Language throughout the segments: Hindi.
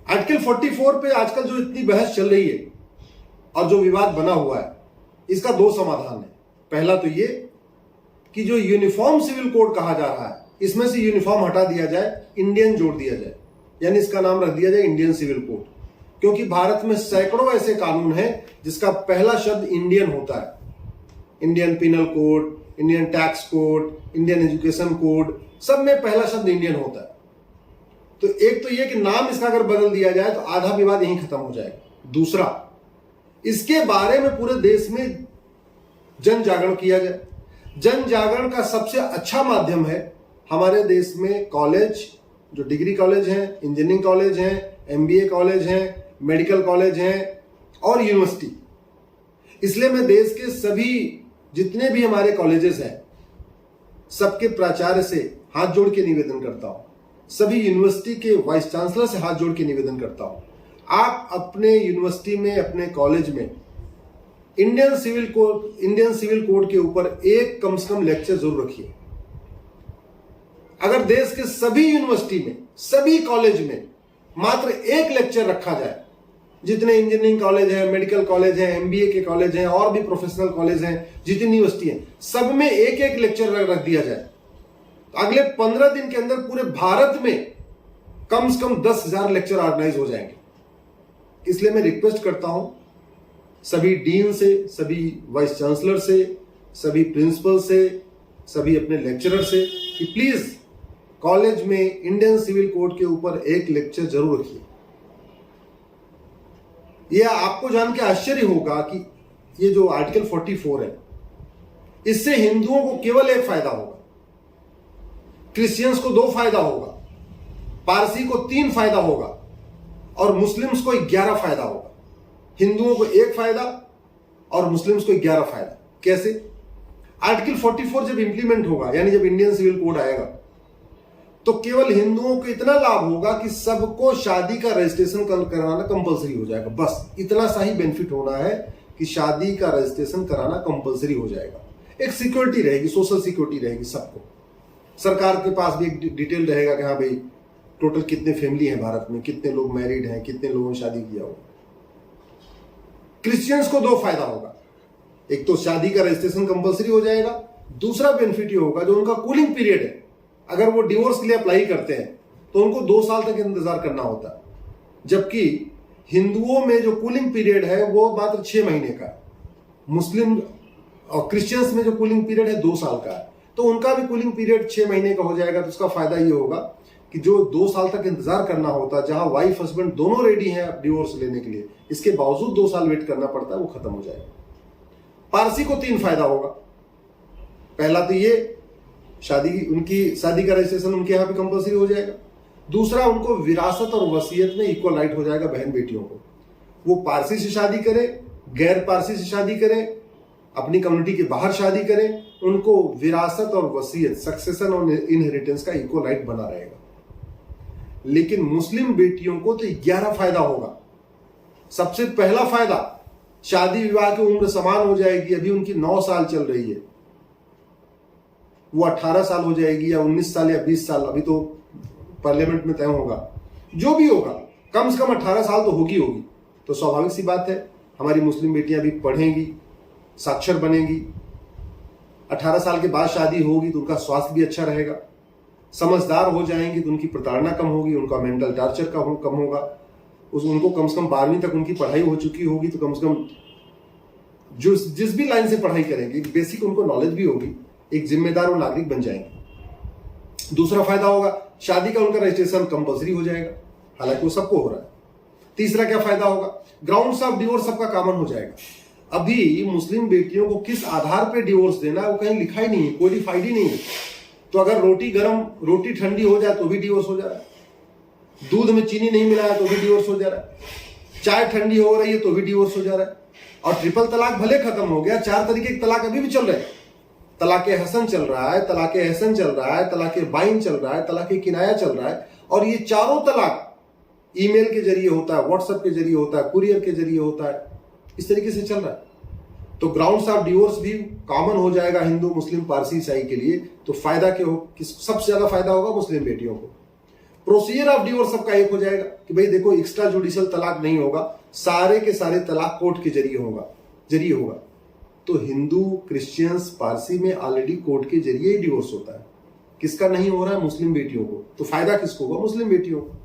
आर्टिकल 44 पे आजकल जो इतनी बहस चल रही है और जो विवाद बना हुआ है, इसका दो समाधान है। पहला तो ये कि जो यूनिफॉर्म सिविल कोड कहा जा रहा है, इसमें से यूनिफॉर्म हटा दिया जाए, इंडियन जोड़ दिया जाए, यानी इसका नाम रख दिया जाए इंडियन सिविल कोड। क्योंकि भारत में सैकड़ों ऐसे कानून हैं जिसका पहला शब्द इंडियन होता है। Indian penal code, Indian tax code, Indian education code, सब में पहला शब्द इंडियन होता है। तो एक तो यह कि नाम इसका अगर बदल दिया जाए तो आधा विवाद यहीं खत्म हो जाएगा। दूसरा, इसके बारे में पूरे देश में जन जागरण किया जाए। जन जागरण का सबसे अच्छा माध्यम है हमारे देश में कॉलेज, जो डिग्री कॉलेज हैं, इंजीनियरिंग कॉलेज हैं, एमबीए कॉलेज हैं, मेडिकल कॉलेज हैं और यूनिवर्सिटी। इसलिए मैं देश के सभी जितने भी हमारे कॉलेजेस हैं, सबके प्राचार्य से हाथ जोड़ के निवेदन करता हूं, सभी यूनिवर्सिटी के वाइस चांसलर से हाथ जोड़ के निवेदन करता हूं, आप अपने यूनिवर्सिटी में, अपने कॉलेज में इंडियन सिविल कोड के ऊपर एक कम से कम लेक्चर जरूर रखिए। अगर देश के सभी यूनिवर्सिटी में, सभी कॉलेज में मात्र एक लेक्चर रखा जाए, जितने इंजीनियरिंग कॉलेज हैं, मेडिकल कॉलेज हैं, एमबीए के कॉलेज हैं और भी प्रोफेशनल कॉलेज हैं, जितनी यूनिवर्सिटी हैं, सब में एक एक लेक्चर रख दिया जाए, तो अगले 15 दिन के अंदर पूरे भारत में कम से कम 10,000 लेक्चर ऑर्गेनाइज हो जाएंगे। इसलिए मैं रिक्वेस्ट करता हूं सभी डीन से, सभी वाइस चांसलर से, सभी प्रिंसिपल से, सभी अपने लेक्चरर से कि प्लीज कॉलेज में इंडियन सिविल कोड के ऊपर एक लेक्चर जरूर रखिए। यह आपको जान के आश्चर्य होगा कि ये जो आर्टिकल 44 है, इससे हिंदुओं को केवल एक फायदा होगा, क्रिश्चियंस को 2 फायदा होगा, पारसी को 3 फायदा होगा और मुस्लिम्स को 11 फायदा होगा। हिंदुओं को 1 फायदा और मुस्लिम्स को 11 फायदा। कैसे? आर्टिकल 44 जब इंप्लीमेंट होगा, यानी जब इंडियन सिविल कोड आएगा, तो केवल हिंदुओं को इतना लाभ होगा कि सबको शादी का रजिस्ट्रेशन कराना कंपलसरी हो जाएगा। बस इतना सा ही बेनिफिट होना है कि शादी का रजिस्ट्रेशन कराना कंपलसरी हो जाएगा। एक सिक्योरिटी रहेगी, सोशल सिक्योरिटी रहेगी सबको। सरकार के पास भी एक डिटेल रहेगा कि हाँ भाई टोटल कितने फैमिली हैं भारत में, कितने लोग मैरिड हैं, कितने लोगों ने शादी किया हो। क्रिश्चियंस को 2 फायदा होगा, एक तो शादी का रजिस्ट्रेशन कंपलसरी हो जाएगा, दूसरा बेनिफिट ये होगा जो उनका कूलिंग पीरियड है, अगर वो डिवोर्स के लिए अप्लाई करते हैं तो उनको 2 साल तक इंतजार करना होता है, जबकि हिंदुओं में जो कूलिंग पीरियड है वो मात्र 6 महीने का है। मुस्लिम और क्रिश्चियंस में जो कूलिंग पीरियड है 2 साल का है, तो उनका भी कूलिंग पीरियड 6 महीने का हो जाएगा। तो उसका फायदा ये होगा कि जो 2 साल तक इंतजार करना होता, जहां वाइफ हस्बैंड दोनों रेडी हैं डिवोर्स लेने के लिए, इसके बावजूद 2 साल वेट करना पड़ता है, वो खत्म हो जाएगा। पारसी को 3 फायदा होगा। पहला तो ये उनकी शादी का रजिस्ट्रेशन उनके यहां भी कंपलसरी हो जाएगा। दूसरा, उनको विरासत और वसीयत में इक्वल राइट हो जाएगा बहन बेटियों को। वो पारसी से शादी करें, गैर पारसी से शादी करें, अपनी कम्युनिटी के बाहर शादी करें, उनको विरासत और वसीयत, सक्सेशन और इनहेरिटेंस का इक्वल राइट बना रहेगा। लेकिन मुस्लिम बेटियों को तो 11 फायदा होगा। सबसे पहला फायदा, शादी विवाह की उम्र समान हो जाएगी। अभी उनकी 9 साल चल रही है, वो 18 साल हो जाएगी या 19 साल या 20 साल, अभी तो पार्लियामेंट में तय होगा। जो भी होगा, कम से कम 18 साल तो होगी। तो स्वाभाविक सी बात है हमारी मुस्लिम बेटियां भी पढ़ेंगी, साक्षर बनेंगी। 18 साल के बाद शादी होगी तो उनका स्वास्थ्य भी अच्छा रहेगा। समझदार हो जाएंगी तो उनकी प्रताड़ना कम होगी, उनका मेंटल टार्चर कम होगा। उनको कम से कम 12वीं तक उनकी पढ़ाई हो चुकी होगी, तो कम से कम जिस भी लाइन से पढ़ाई करेंगे बेसिक उनको नॉलेज भी होगी, एक जिम्मेदार और नागरिक बन जाएंगे। दूसरा फायदा होगा, शादी का उनका रजिस्ट्रेशन कंपलसरी हो जाएगा, हालांकि वो सबको हो रहा है। तीसरा क्या फायदा होगा, ग्राउंड्स ऑफ डिवोर्स सबका कॉमन हो जाएगा। अभी मुस्लिम बेटियों को किस आधार पर डिवोर्स देना है वो कहीं लिखा ही नहीं है, कोडिफाइड ही नहीं है। तो अगर रोटी ठंडी हो जाए तो भी डिवोर्स हो जा रहा है, दूध में चीनी नहीं मिला है तो भी डिवोर्स हो जा रहा है, चाय ठंडी हो रही है तो भी डिवोर्स हो जा रहा है। और ट्रिपल तलाक भले खत्म हो गया, 4 तरीके के तलाक अभी भी चल रहे हैं। तलाके हसन चल रहा है, तलाके एहसन चल रहा है, तलाके बाइन चल रहा है, तलाके किनाया चल रहा है। और ये चारों तलाक ईमेल के जरिए होता है, व्हाट्सएप के जरिए होता है, कुरियर के जरिए होता है, इस तरीके से चल रहा है। तो ग्राउंड्स ऑफ डिवोर्स भी कॉमन हो जाएगा हिंदू, मुस्लिम, पारसी, ईसाई के लिए। तो फायदा क्या हो, सबसे ज्यादा फायदा होगा मुस्लिम बेटियों को। प्रोसीजर ऑफ डिवोर्स सबका एक हो जाएगा कि भाई देखो एक्स्ट्रा जुडिशियल तलाक नहीं होगा, सारे के सारे तलाक कोर्ट के जरिए होगा। तो हिंदू, क्रिश्चियंस, पारसी में ऑलरेडी कोर्ट के जरिए ही डिवोर्स होता है। किसका नहीं हो रहा है? मुस्लिम बेटियों को। तो फायदा किसको होगा? मुस्लिम बेटियों को।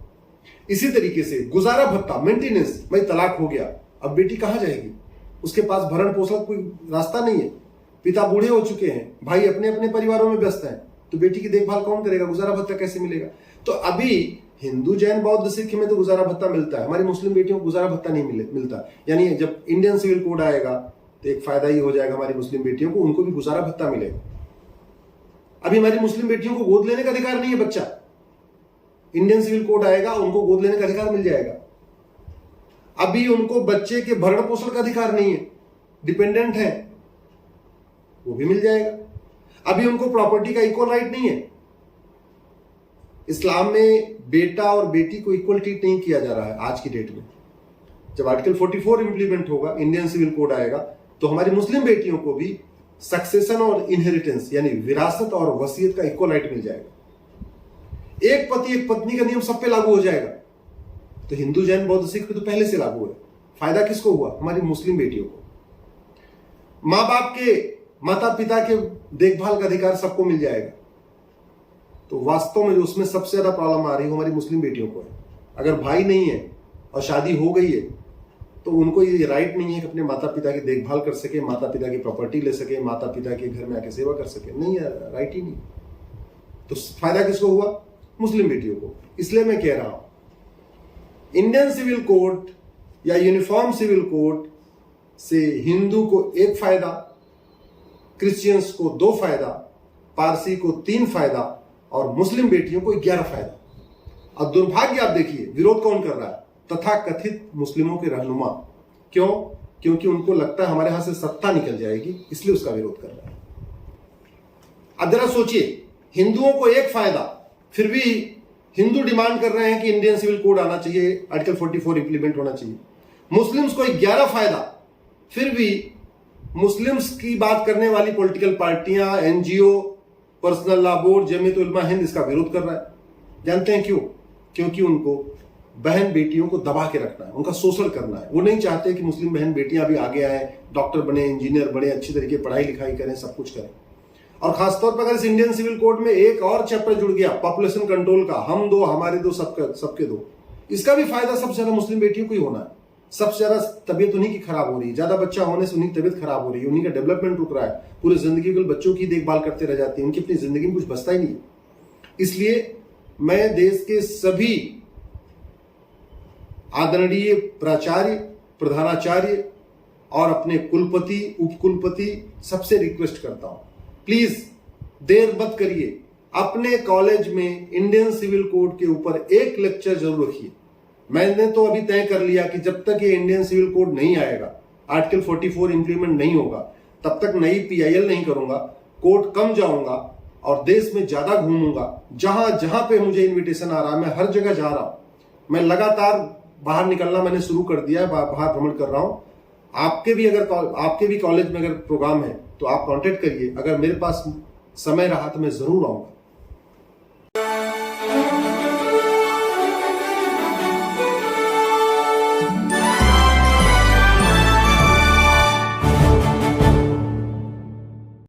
इसी तरीके से गुजारा भत्ता, मेंटेनेंस, भाई तलाक हो गया, अब बेटी कहां जाएगी? उसके पास भरण पोषण कोई रास्ता नहीं है, पिता बूढ़े हो चुके हैं, भाई अपने अपने परिवारों में व्यस्त हैं, तो बेटी की देखभाल कौन करेगा? गुजारा भत्ता कैसे मिलेगा? तो अभी हिंदू, जैन, बौद्ध, सिख में तो गुजारा भत्ता मिलता है, हमारी मुस्लिम बेटियों को गुजारा भत्ता नहीं मिलता। यानी जब इंडियन सिविल कोड आएगा तो एक फायदा ही हो जाएगा हमारी मुस्लिम बेटियों को, उनको भी गुजारा भत्ता मिलेगा। अभी हमारी मुस्लिम बेटियों को गोद लेने का अधिकार नहीं है बच्चा, इंडियन सिविल कोड आएगा उनको गोद लेने का अधिकार मिल जाएगा। अभी उनको बच्चे के भरण पोषण का अधिकार नहीं है, डिपेंडेंट है, वो भी मिल जाएगा। अभी उनको प्रॉपर्टी का इक्वल राइट नहीं है। इस्लाम में बेटा और बेटी को इक्वल ट्रीट नहीं किया जा रहा है आज की डेट में। जब आर्टिकल 44 इंप्लीमेंट होगा, इंडियन सिविल कोड आएगा, तो हमारी मुस्लिम बेटियों को भी सक्सेशन और इनहेरिटेंस यानी विरासत और वसीयत का इक्वल राइट मिल जाएगा। एक पति एक पत्नी का नियम सब पे लागू हो जाएगा। तो हिंदू, जैन, बौद्ध, सिख पे तो पहले से लागू है। फायदा किसको हुआ? हमारी मुस्लिम बेटियों को। मां बाप के, माता पिता के देखभाल का अधिकार सबको मिल जाएगा। तो वास्तव में जो उसमें सबसे ज्यादा प्रॉब्लम आ रही है हमारी मुस्लिम बेटियों को है। अगर भाई नहीं है और शादी हो गई है तो उनको ये राइट नहीं है कि अपने माता पिता की देखभाल कर सके, माता पिता की प्रॉपर्टी ले सके, माता पिता के घर में आके सेवा कर सके। नहीं है, राइट ही नहीं। तो फायदा किसको हुआ? मुस्लिम बेटियों को। इसलिए मैं कह रहा हूं इंडियन सिविल कोड या यूनिफॉर्म सिविल कोड से हिंदू को 1 फायदा, क्रिश्चियंस को 2 फायदा, पारसी को 3 फायदा और मुस्लिम बेटियों को 11 फायदा। अब दुर्भाग्य आप देखिए विरोध कौन कर रहा है? तथा कथित मुस्लिमों के रहनुमा। क्यों? क्योंकि उनको लगता है हमारे यहां से सत्ता निकल जाएगी, इसलिए उसका विरोध कर रहा है। अब जरा सोचिए, हिंदुओं को 1 फायदा, फिर भी हिंदू डिमांड कर रहे हैं कि इंडियन सिविल कोड आना चाहिए, आर्टिकल 44 इंप्लीमेंट होना चाहिए। मुस्लिम्स को 11 फायदा, फिर भी मुस्लिम्स की बात करने वाली पॉलिटिकल पार्टियां, NGO, personal law board, Jamiat Ulama Hind इसका विरोध कर रहा है। जानते हैं क्यों? क्योंकि उनको बहन बेटियों को दबा के रखना है, उनका शोषण करना है। वो नहीं चाहते कि मुस्लिम बहन बेटियां भी आगे आए, डॉक्टर बने, इंजीनियर बने, अच्छी तरीके पढ़ाई लिखाई करें, सब कुछ करें। और खासतौर पर अगर इस इंडियन सिविल कोड में एक और चैप्टर जुड़ गया पॉपुलेशन कंट्रोल का, हम दो हमारे दो सबके दो, इसका भी फायदा सबसे ज्यादा मुस्लिम बेटियों को ही होना है। सबसे ज्यादा तबीयत उन्हीं की खराब हो रही है, ज्यादा बच्चा होने से उन्हीं की तबीयत खराब हो रही है, उन्हीं का डेवलपमेंट रुक रहा है, पूरी जिंदगी के बच्चों की देखभाल करते रह जाती है, उनकी अपनी जिंदगी में कुछ बचता ही नहीं। इसलिए मैं देश के सभी आदरणीय प्राचार्य, प्रधानाचार्य और अपने कुलपति, उपकुलपति सबसे रिक्वेस्ट करता हूं, प्लीज देर मत करिए, अपने कॉलेज में इंडियन सिविल कोड के ऊपर एक लेक्चर जरूर रखिए। मैंने तो अभी तय कर लिया कि जब तक ये इंडियन सिविल कोड नहीं आएगा, आर्टिकल 44 इंप्लीमेंट नहीं होगा, तब तक नई PIL नहीं करूंगा, कोर्ट कम जाऊंगा और देश में ज्यादा घूमूंगा। जहां जहां पे मुझे इन्विटेशन आ रहा है, मैं हर जगह जा रहा हूं। मैं लगातार बाहर निकलना मैंने शुरू कर दिया है, बाहर भ्रमण कर रहा हूं। आपके भी कॉलेज में अगर प्रोग्राम है तो आप कांटेक्ट करिए। अगर मेरे पास समय रहा तो मैं जरूर आऊंगा।